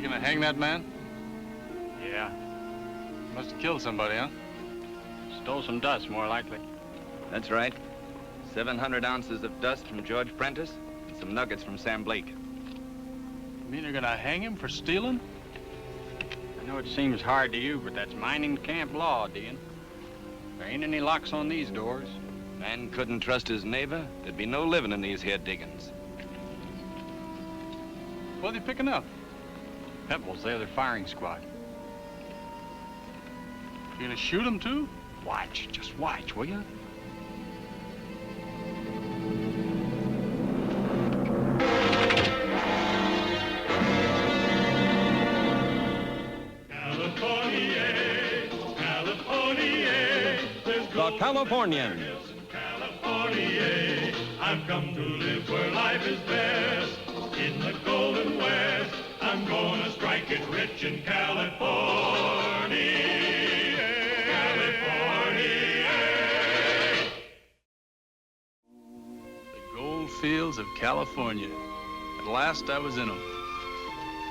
gonna hang that man? Yeah. Must have killed somebody, huh? Stole some dust, more likely. That's right. 700 ounces of dust from George Prentice and some nuggets from Sam Blake. You mean they're gonna hang him for stealing? I know it seems hard to you, but that's mining camp law, Dean. There ain't any locks on these doors. Man couldn't trust his neighbor. There'd be no living in these here diggings. What are they picking up? Pebbles, they're the firing squad. You gonna shoot them too? Watch, just watch, will you? The Californians. California, I've come to live where life is best. In the Golden West, I'm gonna strike it rich in California. California. The gold fields of California. At last I was in them.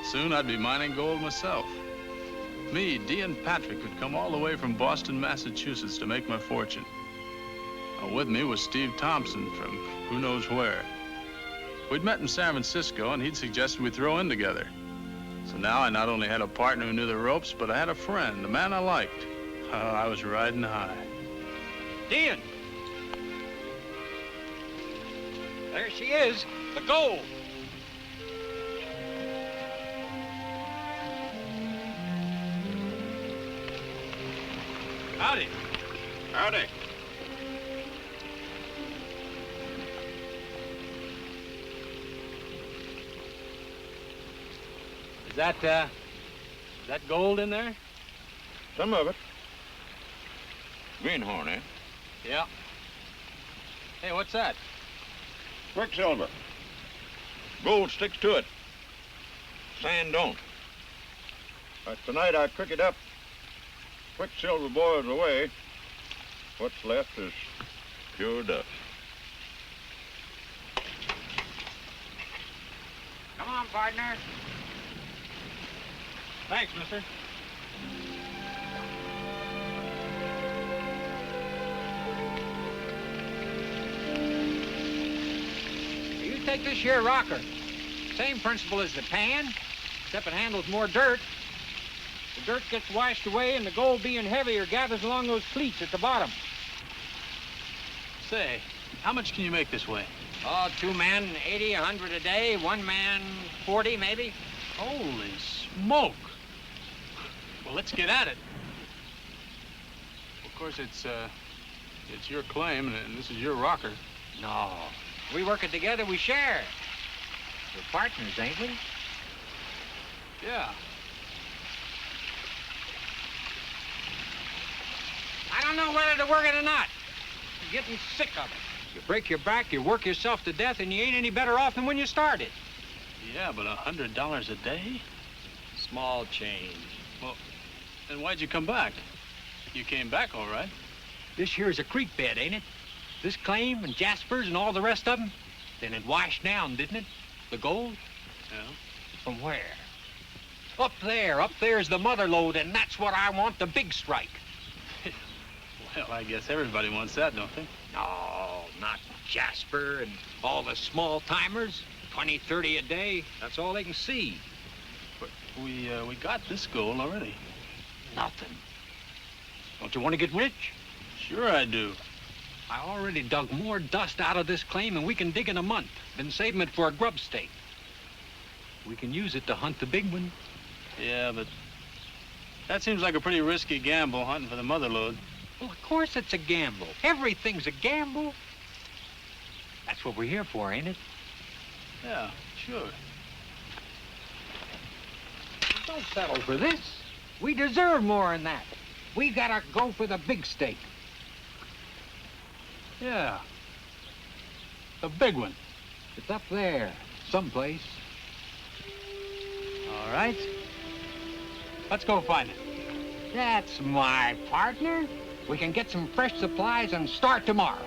Soon I'd be mining gold myself. Me, Dee, and Patrick would come all the way from Boston, Massachusetts to make my fortune. Now, with me was Steve Thompson from who knows where. We'd met in San Francisco, and he'd suggested we throw in together. So now I not only had a partner who knew the ropes, but I had a friend, a man I liked. Oh, I was riding high. Dean! There she is, the gold. Howdy. Howdy. Is that gold in there? Some of it. Greenhorn, eh? Yeah. Hey, what's that? Quicksilver. Gold sticks to it. Sand don't. But tonight I cook it up. Quicksilver boils away. What's left is pure dust. Come on, partner. Thanks, mister. You take this here rocker. Same principle as the pan, except it handles more dirt. The dirt gets washed away and the gold being heavier gathers along those cleats at the bottom. Say, how much can you make this way? Oh, 2 men, 80, 100 a day. 1 man, 40 maybe. Holy smoke! Well, let's get at it. Of course, it's your claim, and this is your rocker. No. We work it together, we share. We're partners, ain't we? Yeah. I don't know whether to work it or not. I'm getting sick of it. You break your back, you work yourself to death, and you ain't any better off than when you started. Yeah, but $100 a day? Small change. Well, then why'd you come back? You came back all right. This here's a creek bed, ain't it? This claim and Jasper's and all the rest of them? Then it washed down, didn't it? The gold? Yeah. From where? Up there. Up there's the mother lode, and that's what I want, the big strike. Well, I guess everybody wants that, don't they? No, not Jasper and all the small timers. 20, 30 a day. That's all they can see. But we got this gold already. Nothing. Don't you want to get rich? Sure I do. I already dug more dust out of this claim than we can dig in a month. Been saving it for a grub stake. We can use it to hunt the big one. Yeah, but that seems like a pretty risky gamble, hunting for the mother lode. Well, of course it's a gamble. Everything's a gamble. That's what we're here for, ain't it? Yeah, sure. Don't settle for this. We deserve more than that. We gotta go for the big stake. Yeah. The big one. It's up there, someplace. All right. Let's go find it. That's my partner. We can get some fresh supplies and start tomorrow.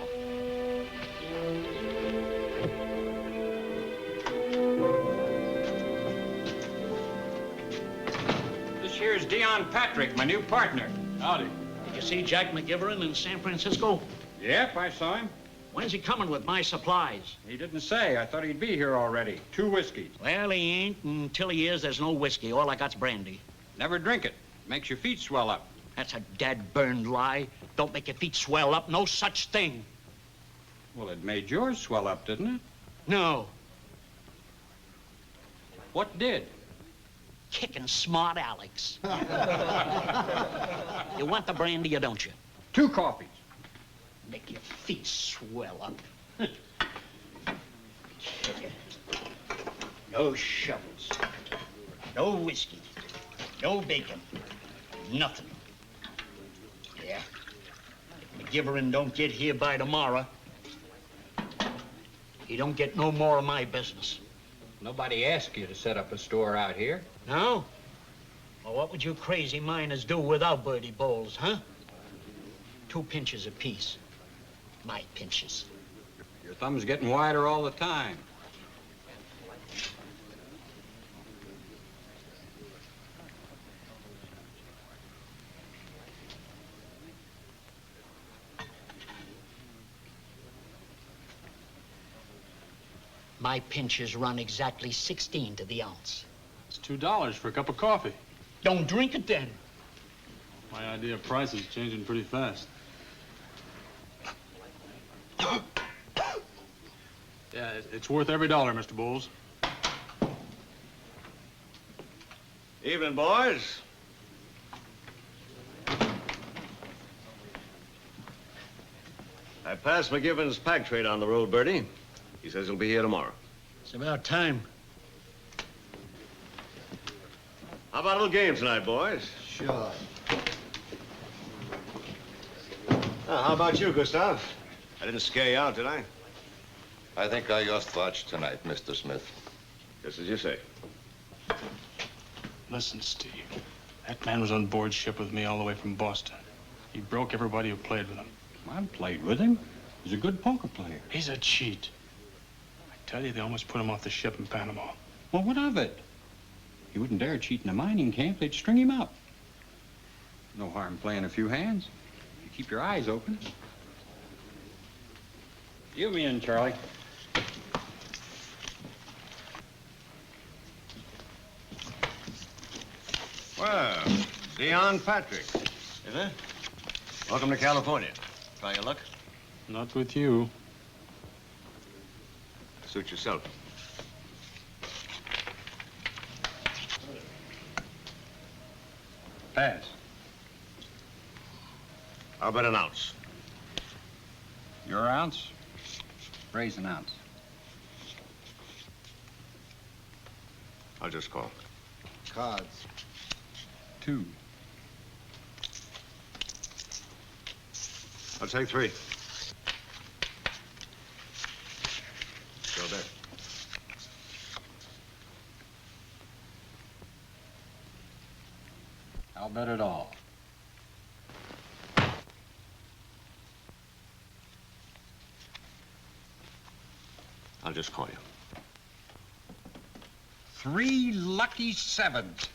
Dion Patrick, my new partner. Howdy. Did you see Jack McGivern in San Francisco? Yep, I saw him. When's he coming with my supplies? He didn't say. I thought he'd be here already. 2 whiskeys. Well, he ain't. Until he is, there's no whiskey. All I got's brandy. Never drink it. Makes your feet swell up. That's a dead-burned lie. Don't make your feet swell up. No such thing. Well, it made yours swell up, didn't it? No. What did? Kicking smart Alex. You want the brandy or don't you? 2 coffees. Make your feet swell up. No shovels. No whiskey. No bacon. Nothing. Yeah. If McGivern don't get here by tomorrow, he don't get no more of my business. Nobody asked you to set up a store out here. No? Well, what would you crazy miners do without birdie bowls, huh? 2 pinches apiece. My pinches. Your thumb's getting wider all the time. My pinches run exactly 16 to the ounce. It's $2 for a cup of coffee. Don't drink it then. My idea of price is changing pretty fast. Yeah, it's worth every dollar, Mr. Bowles. Evening, boys. I passed McGivern's pack trade on the road, Bertie. He says he'll be here tomorrow. It's about time. How about a little game tonight, boys? Sure. How about you, Gustav? I didn't scare you out, did I? I think I just watched tonight, Mr. Smith. Just as you say. Listen, Steve. That man was on board ship with me all the way from Boston. He broke everybody who played with him. I played with him. He's a good poker player. He's a cheat. I tell you, they almost put him off the ship in Panama. Well, what of it? He wouldn't dare cheat in a mining camp. They'd string him up. No harm playing a few hands. You keep your eyes open. You me in, Charlie. Well, Dion Patrick. Is it? Welcome to California. Try your luck. Not with you. Suit yourself. Pass. I'll bet an ounce. Your ounce? Raise an ounce. I'll just call. Cards. 2. I'll take 3. Go bet. I'll bet it all. I'll just call you. 3 lucky 7s.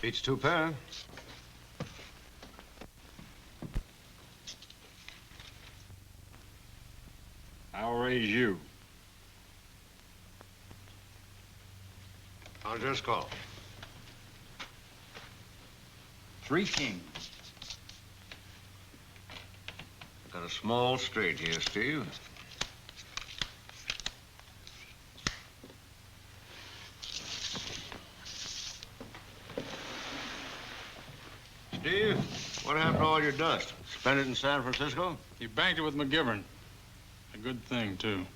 Beats 2 pair. I'll raise you. I'll just call. 3 kings. Got a small straight here, Steve. Steve, what happened to all your dust? Spend it in San Francisco? He banked it with McGivern. A good thing, too.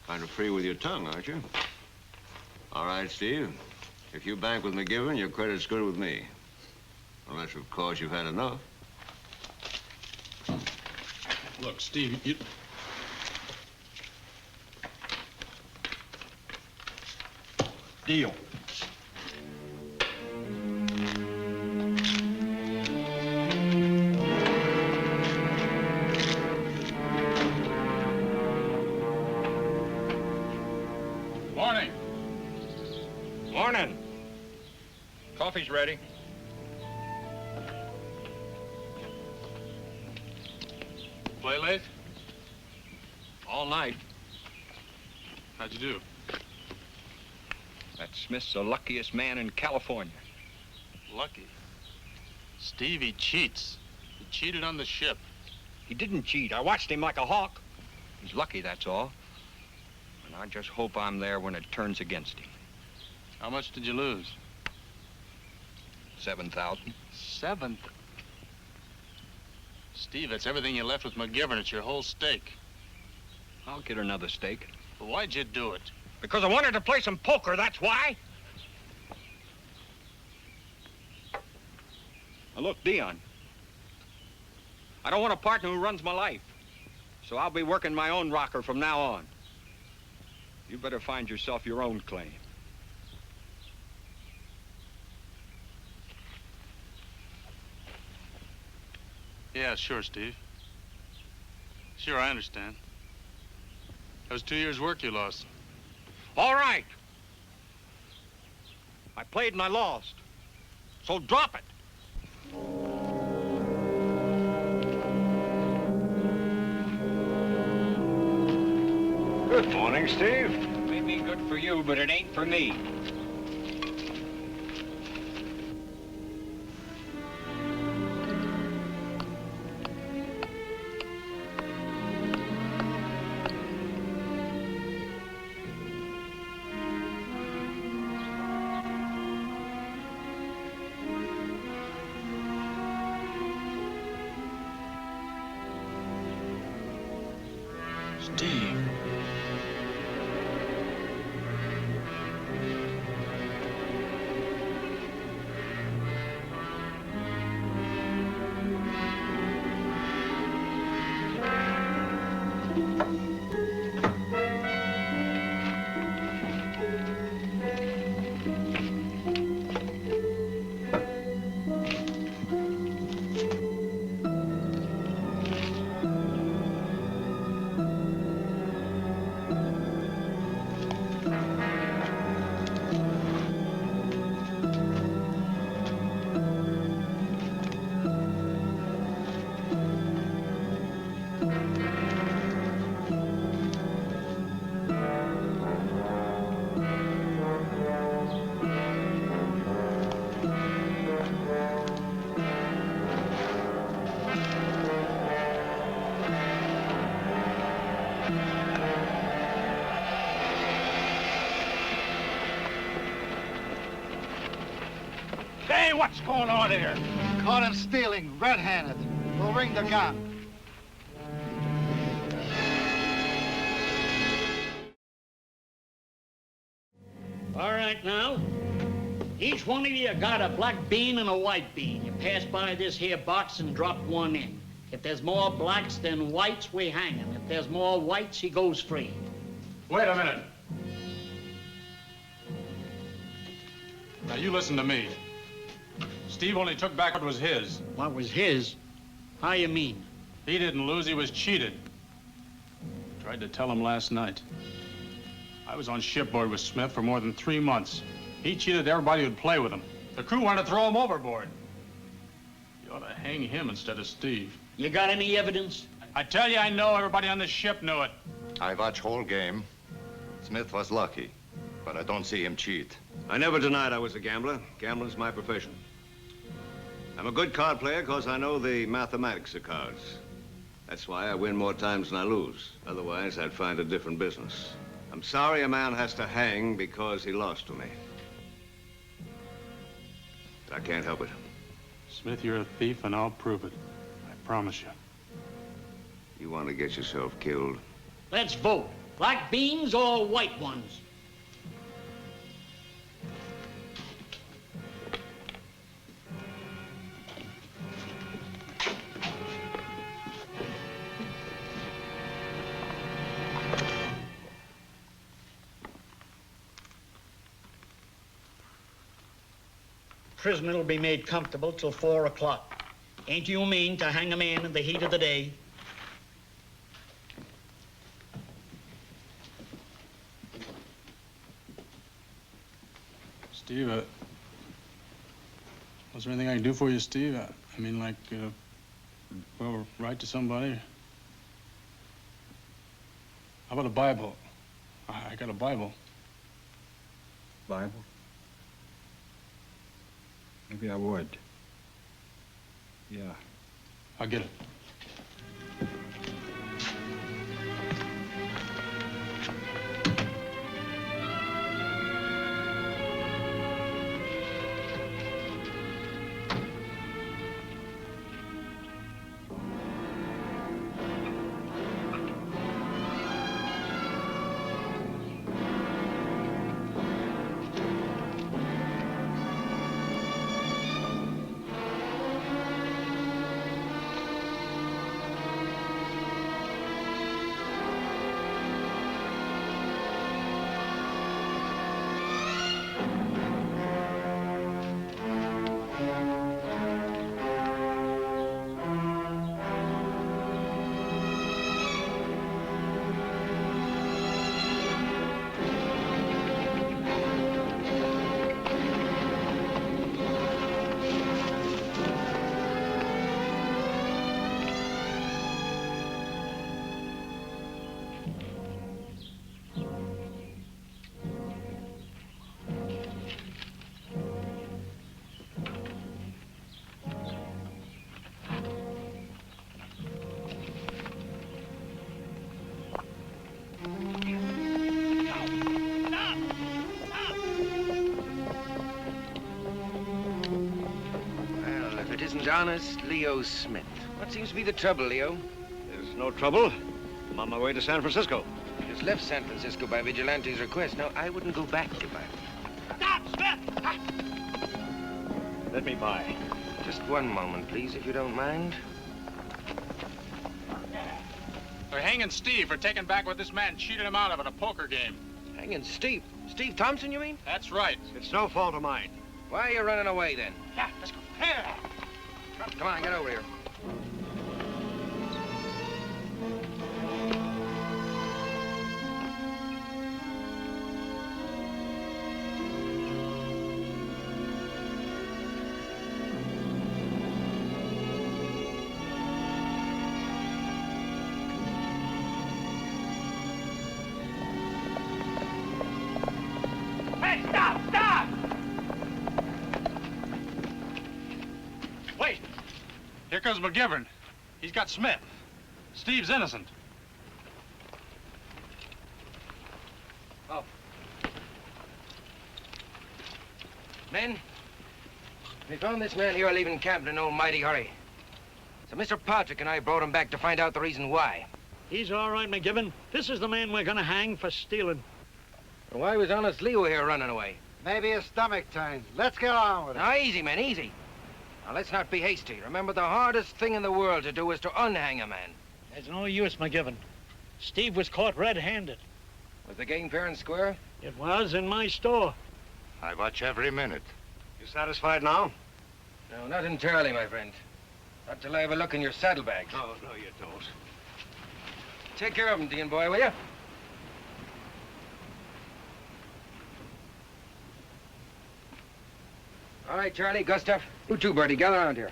Kind of free with your tongue, aren't you? All right, Steve. If you bank with McGivern, your credit's good with me. Unless, of course, you've had enough. Look, Steve, you... Deal. Morning. Morning. Coffee's ready. Play late? All night. How'd you do? That Smith's the luckiest man in California. Lucky. Steve, he cheats. He cheated on the ship. He didn't cheat. I watched him like a hawk. He's lucky, that's all. And I just hope I'm there when it turns against him. How much did you lose? 7,000. 7? Steve, that's everything you left with McGivern. It's your whole stake. I'll get another stake. But why'd you do it? Because I wanted to play some poker, that's why. Now look, Dion. I don't want a partner who runs my life. So I'll be working my own rocker from now on. You better find yourself your own claim. Yeah, sure, Steve. Sure, I understand. That was 2 years' work you lost. All right. I played and I lost. So drop it. Good morning, Steve. May be good for you, but it ain't for me. Steve. Hey, what's going on here? Caught him stealing, red-handed. We'll ring the gun. All right, now. Each one of you got a black bean and a white bean. You pass by this here box and drop one in. If there's more blacks than whites, we hang him. If there's more whites, he goes free. Wait a minute. Now, you listen to me. Steve only took back what was his. What was his? How you mean? He didn't lose, he was cheated. Tried to tell him last night. I was on shipboard with Smith for more than 3 months. He cheated everybody who'd play with him. The crew wanted to throw him overboard. You ought to hang him instead of Steve. You got any evidence? I tell you, I know everybody on the ship knew it. I watch whole game. Smith was lucky, but I don't see him cheat. I never denied I was a gambler. Gambling's my profession. I'm a good card player because I know the mathematics of cards. That's why I win more times than I lose. Otherwise, I'd find a different business. I'm sorry a man has to hang because he lost to me. But I can't help it. Smith, you're a thief, and I'll prove it. I promise you. You want to get yourself killed? Let's vote. Black beans or white ones? Prisoner will be made comfortable till 4 o'clock. Ain't you mean to hang a man in the heat of the day? Steve, Was there anything I can do for you, Steve? I mean, like, well, write to somebody? How about a Bible? I got a Bible. Bible? Maybe I would. Yeah. I'll get it. Honest Leo Smith. What seems to be the trouble, Leo? There's no trouble. I'm on my way to San Francisco. Just left San Francisco by Vigilante's request. Now, I wouldn't go back if I... Stop, Smith! Let me by. Just one moment, please, if you don't mind. They're hanging Steve for taking back what this man cheated him out of at a poker game. Hanging Steve? Steve Thompson, you mean? That's right. It's no fault of mine. Why are you running away, then? Yeah, let's go. Here. Come on, get over here. Hey, stop! Stop! Wait! Here comes McGivern. He's got Smith. Steve's innocent. Oh. Men, we found this man here leaving camp in an almighty hurry. So Mr. Patrick and I brought him back to find out the reason why. He's all right, McGivern. This is the man we're gonna hang for stealing. Why was honest Leo here running away? Maybe his stomach turned. Let's get on with it. Now, easy, men, easy. Now, let's not be hasty. Remember, the hardest thing in the world to do is to unhang a man. There's no use, McGivern. Steve was caught red-handed. Was the game fair and square? It was in my store. I watch every minute. You satisfied now? No, not entirely, my friend. Not till I have a look in your saddlebags. No, you don't. Take care of him, Dean boy, will you? All right, Charlie, Gustav. You too, Bertie. Gather around here.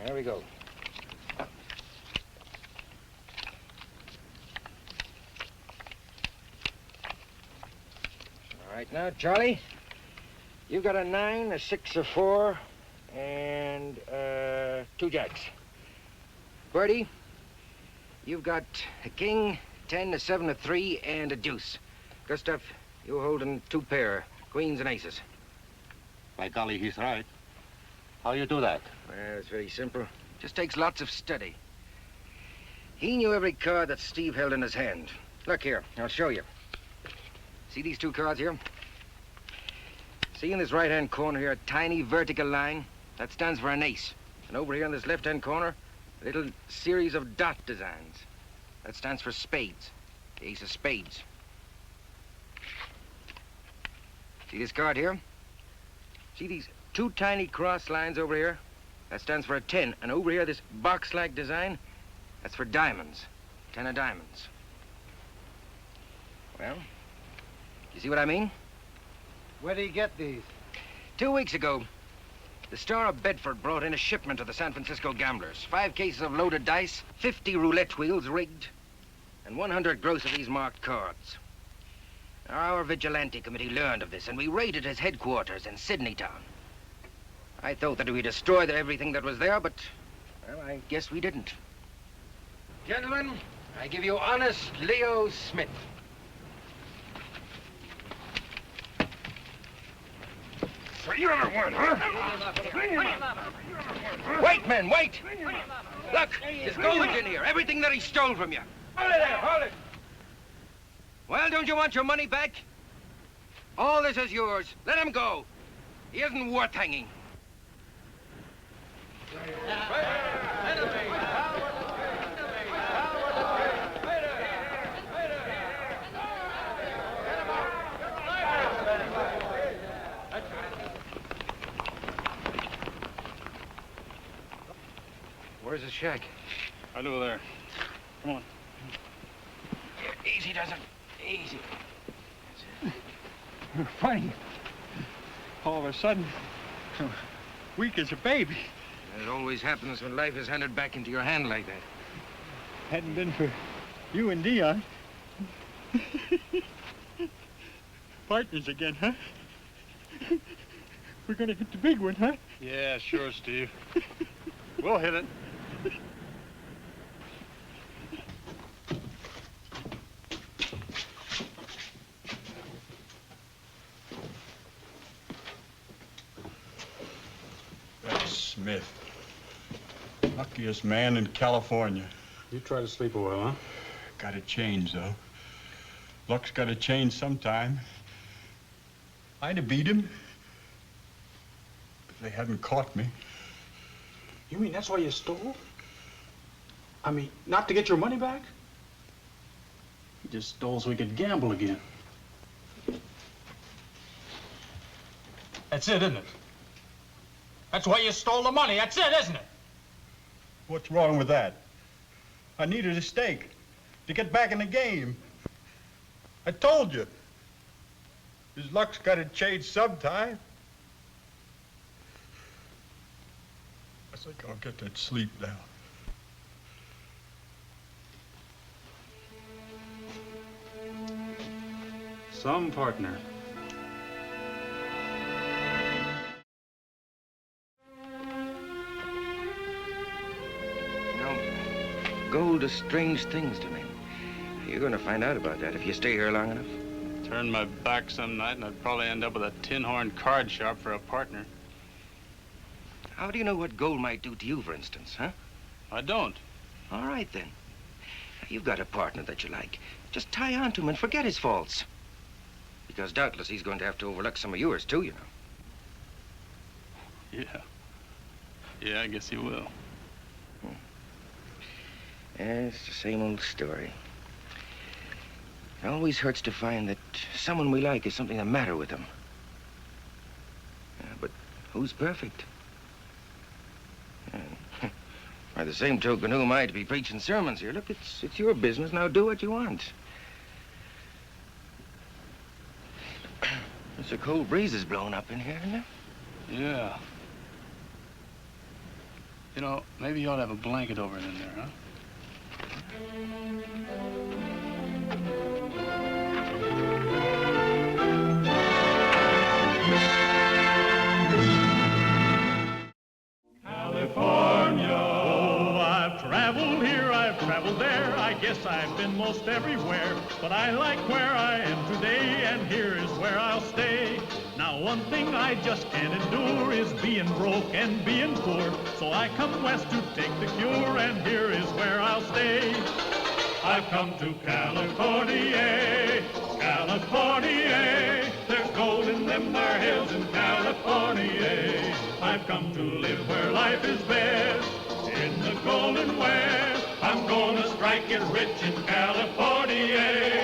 There we go. All right, now, Charlie, you've got a 9, a 6, a 4, and 2 jacks. Bertie, you've got a king, 10, a 7, a 3, and a deuce. Gustav, you're holding 2 pair, queens and aces. By golly, he's right. How you do that? Well, it's very simple. Just takes lots of study. He knew every card that Steve held in his hand. Look here, I'll show you. See these 2 cards here? See in this right-hand corner here, a tiny vertical line? That stands for an ace. And over here in this left-hand corner, a little series of dot designs. That stands for spades. The ace of spades. See this card here? See these 2 tiny cross lines over here? That stands for a 10. And over here, this box-like design, that's for diamonds. 10 of diamonds. Well, you see what I mean? Where did he get these? 2 weeks ago, The Star of Bedford brought in a shipment to the San Francisco gamblers. 5 cases of loaded dice, 50 roulette wheels rigged, and 100 gross of these marked cards. Our vigilante committee learned of this, and we raided his headquarters in Sydney town. I thought that we destroyed everything that was there, but, well, I guess we didn't. Gentlemen, I give you honest Leo Smith. You ever won, huh? Wait, men, wait! Look, his gold's in here. Everything that he stole from you. Hold it there, hold it. Well, don't you want your money back? All this is yours. Let him go. He isn't worth hanging. Where's the shack? Right over there. Come on. Easy, doesn't. Easy. Funny. All of a sudden, weak as a baby. It always happens when life is handed back into your hand like that. Hadn't been for you and Dion. Partners again, huh? We're gonna hit the big one, huh? Yeah, sure, Steve. We'll hit it. That's Smith. Luckiest man in California. You try to sleep a while, huh? Gotta change, though. Luck's gotta change sometime. I'd have beat him if they hadn't caught me. You mean that's why you stole? I mean, not to get your money back? You just stole so we could gamble again. That's it, isn't it? That's why you stole the money. That's it, isn't it? What's wrong with that? I needed a stake to get back in the game. I told you. His luck's got to change sometime. I think I'll get that sleep now. Some partner. You know, gold does strange things to me. You're going to find out about that if you stay here long enough. Turn my back some night and I'd probably end up with a tin-horn card sharp for a partner. How do you know what gold might do to you, for instance, huh? I don't. All right, then. You've got a partner that you like. Just tie on to him and forget his faults. Because doubtless he's going to have to overlook some of yours, too, you know. Yeah. Yeah, I guess he will. Yeah, it's the same old story. It always hurts to find that someone we like is something the matter with them. Yeah, but who's perfect? Yeah. By the same token, who am I to be preaching sermons here? Look, it's your business. Now do what you want. There's a cold breeze is blowing up in here, isn't there? Yeah. You know, maybe you ought to have a blanket over it in there, huh? California. Oh, I've traveled here, I've traveled there. I guess I've been most everywhere. But I like where I am today, and here is where I'll stay. Now, one thing I just can't endure is being broke and being poor. So I come west to take the cure, and here is where I'll stay. I've come to California, California. There's gold in them there hills in California. I've come to live where life is best, in the golden west. I'm gonna strike it rich in California.